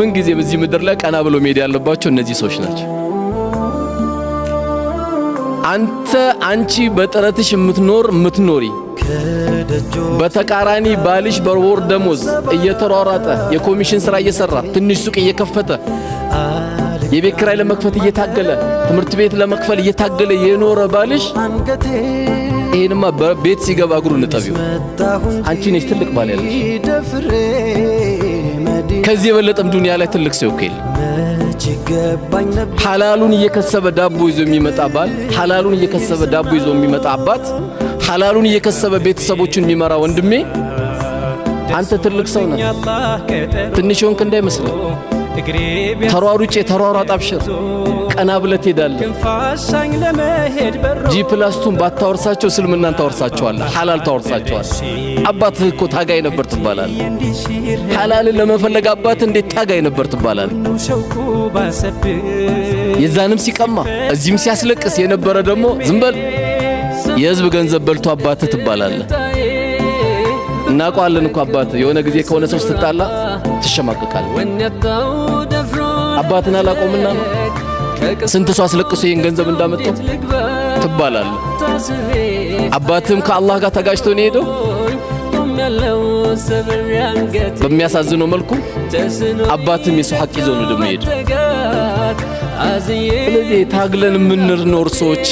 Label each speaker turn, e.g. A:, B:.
A: ምን ጊዜ በዚህ ምድር ላይ ቀና ብሎ መሄድ ያለባቸው እነዚህ ሰዎች ናቸው። አንቺ በጥረትሽ የምትኖሪ በተቃራኒ ባልሽ በወር ደሞዝ እየተሯሯጠ የኮሚሽን ስራ እየሰራ ትንሽ ሱቅ እየከፈተ የቤት ኪራይ ለመክፈት እየታገለ ትምህርት ቤት ለመክፈል እየታገለ የኖረ ባልሽ ይሄንማ በቤት ሲገባ እግሩን ጠቢው አንቺ ነሽ ትልቅ ባል ያለሽ። ከዚህ የበለጠም ዱንያ ላይ ትልቅ ሰው ይከል ሐላሉን እየከሰበ ዳቦ ይዞ የሚመጣ ባል፣ ሐላሉን እየከሰበ ዳቦ ይዞ የሚመጣ አባት፣ ሐላሉን እየከሰበ ቤተሰቦችን የሚመራ ወንድሜ አንተ ትልቅ ሰው ነህ። ትንሽ ሆንክ እንዳይመስልህ። ተሯሯጥ አብሽር፣ ቀና ብለህ ትሄዳለህ። ጂ+2 ባታወርሳቸው እስልምናን ታወርሳቸዋለህ፣ ሐላል ታወርሳቸዋለህ። አባትህ እኮ ታጋይ ነበር ትባላለህ። ሐላልን ለመፈለግ አባትህ እንዴት ታጋይ ነበር ትባላለህ። የዛንም ሲቀማ እዚህም ሲያስለቅስ የነበረ ደግሞ ዝም በል የህዝብ ገንዘብ በልቶ አባትህ ትባላለህ። እናውቀዋለን እኮ አባትህ የሆነ ጊዜ ከሆነ ሰው ስትጣላ ትሸማቀቃለህ። አባትን አላቆምና ነው ስንት ሰው አስለቅሶ ይሄን ገንዘብ እንዳመጣው ትባላለህ። አባትም ከአላህ ጋር ተጋጭቶ ነው ሄደው በሚያሳዝነው መልኩ አባትም የሰው ሐቅ ይዘው ነው ደሞ ሄደው። ስለዚህ ታግለን የምንኖር ሰዎች